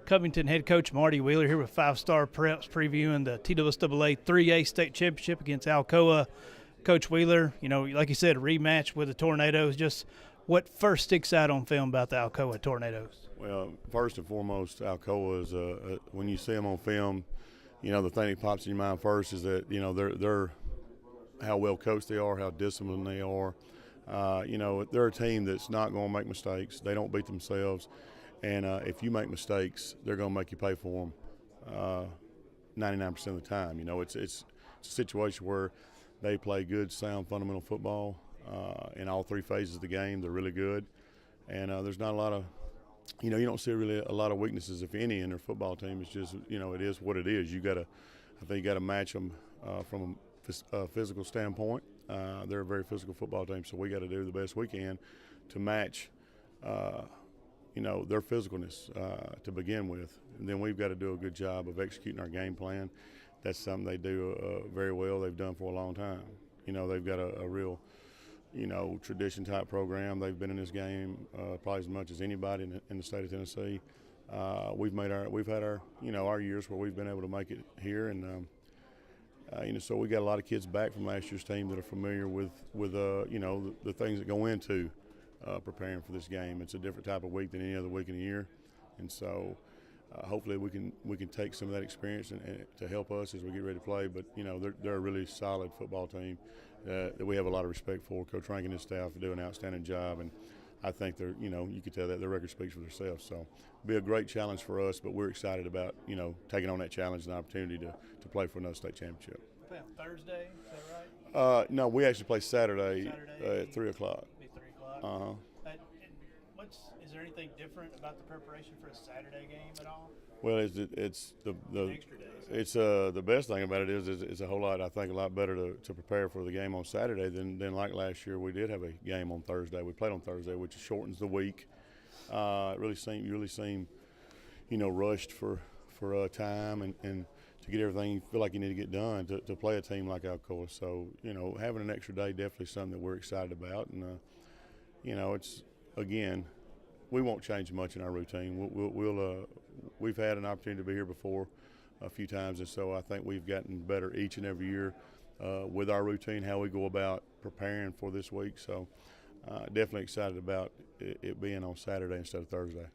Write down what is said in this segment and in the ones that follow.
Covington head coach Marty Wheeler here with Five-Star Preps previewing the TSSAA 3A state championship against Alcoa. Coach Wheeler, like you said, a rematch with the Tornadoes. Just what first sticks out on film about the Alcoa Tornadoes? Well, first and foremost, Alcoa is when you see them on film, the thing that pops in your mind first is that they're how well coached they are, how disciplined they are. They're a team that's not going to make mistakes. They don't beat themselves. And if you make mistakes, they're going to make you pay for them 99% of the time. It's a situation where they play good, sound, fundamental football in all three phases of the game. They're really good. And there's not a lot of, you don't see really a lot of weaknesses, if any, in their football team. It's just, it is what it is. I think you got to match them from a physical standpoint. They're a very physical football team, so we got to do the best we can to match their physicalness to begin with. And then we've got to do a good job of executing our game plan. That's something they do very well. They've done for a long time. They've got a real, tradition type program. They've been in this game probably as much as anybody in the state of Tennessee. We've had our years where we've been able to make it here, and so we got a lot of kids back from last year's team that are familiar with the things that go into preparing for this game. It's a different type of week than any other week in the year, and so hopefully we can take some of that experience and to help us as we get ready to play. But they're a really solid football team that we have a lot of respect for. Coach Rankin and his staff do an outstanding job, and I think they're you can tell that their record speaks for themselves. So it'll be a great challenge for us, but we're excited about taking on that challenge and the opportunity to play for another state championship. Play on Thursday, is that right? No, we actually play Saturday at 3 o'clock. Be 3 o'clock. Uh-huh. Is there anything different about the preparation for a Saturday game at all? Well, it's the extra days. It's the best thing about it is it's a whole lot, I think, a lot better to prepare for the game on Saturday than like last year. We did have a game on Thursday. We played on Thursday, which shortens the week. You really seem rushed for time and to get everything you feel like you need to get done to play a team like Alcoa. So having an extra day definitely something that we're excited about, and it's again. We won't change much in our routine. We've had an opportunity to be here before a few times, and so I think we've gotten better each and every year with our routine, how we go about preparing for this week. So definitely excited about it being on Saturday instead of Thursday.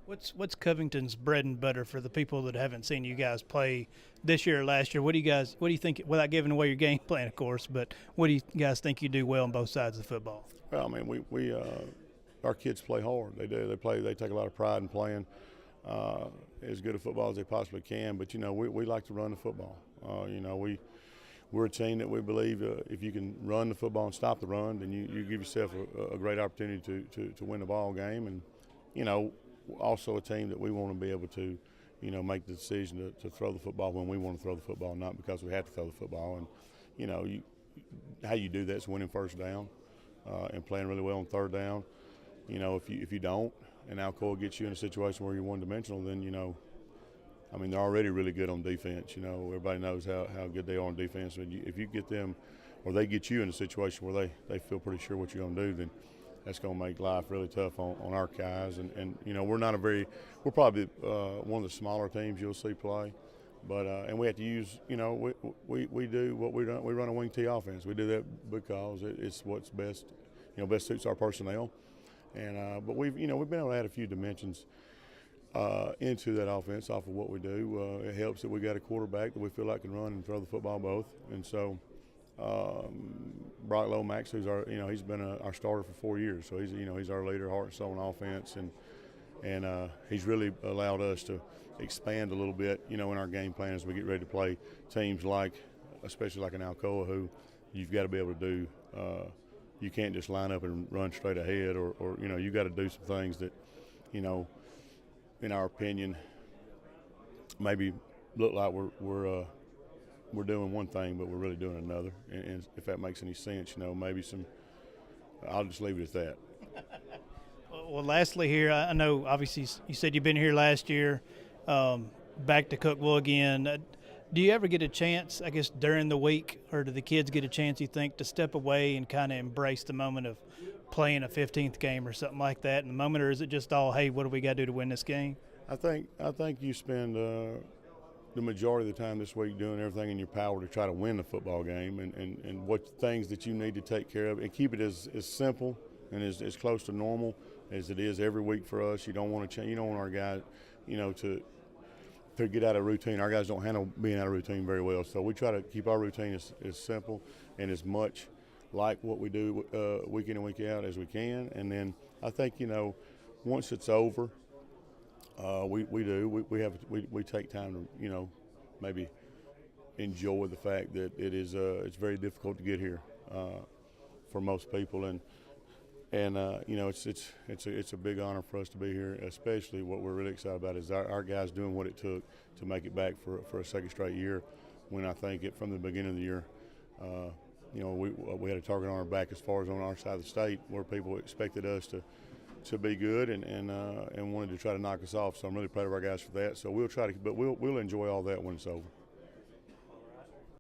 What's Covington's bread and butter for the people that haven't seen you guys play this year or last year? What do you think, without giving away your game plan, of course, but what do you guys think you do well on both sides of the football? Well, I mean, we our kids play hard. They do. They take a lot of pride in playing as good a football as they possibly can. But we like to run the football. We're a team that we believe if you can run the football and stop the run, then you give yourself a great opportunity to win the ball game. And also a team that we want to be able to make the decision to throw the football when we want to throw the football, not because we have to throw the football. And how you do that is winning first down and playing really well on third down. If you don't, and Alcoa gets you in a situation where you're one-dimensional, then they're already really good on defense. Everybody knows how good they are on defense. If you get them, or they get you in a situation where they feel pretty sure what you're going to do, then that's going to make life really tough on our guys. And we're probably one of the smaller teams you'll see play. But and we have to use, we do what we run. We run a wing T offense. We do that because it's what's best, best suits our personnel. And but we've been able to add a few dimensions into that offense off of what we do. It helps that we got a quarterback that we feel like can run and throw the football both. And so Brock Lomax, who's he's been our starter for 4 years, so he's our leader, heart and soul on offense, and he's really allowed us to expand a little bit, in our game plan as we get ready to play teams especially like an Alcoa, who you've got to be able to do. You can't just line up and run straight ahead, or you got to do some things that, in our opinion, maybe look like we're doing one thing, but we're really doing another. And if that makes any sense, maybe I'll just leave it at that. Well, lastly here, I know obviously you said you've been here last year, back to Cookville again. Do you ever get a chance, I guess, during the week, or do the kids get a chance, you think, to step away and kind of embrace the moment of playing a 15th game or something like that in the moment, or is it just all, hey, what do we got to do to win this game? I think you spend the majority of the time this week doing everything in your power to try to win the football game, and what things that you need to take care of, and keep it as simple and as close to normal as it is every week for us. You don't want to change. You don't want our guys, to get out of routine. Our guys don't handle being out of routine very well, so we try to keep our routine as simple and as much like what we do week in and week out as we can. And then I think once it's over, we take time to maybe enjoy the fact that it's very difficult to get here for most people, and it's a big honor for us to be here. Especially what we're really excited about is our guys doing what it took to make it back for a second straight year. When I think from the beginning of the year, we had a target on our back as far as on our side of the state, where people expected us to be good and wanted to try to knock us off. So I'm really proud of our guys for that. So we'll enjoy all that when it's over.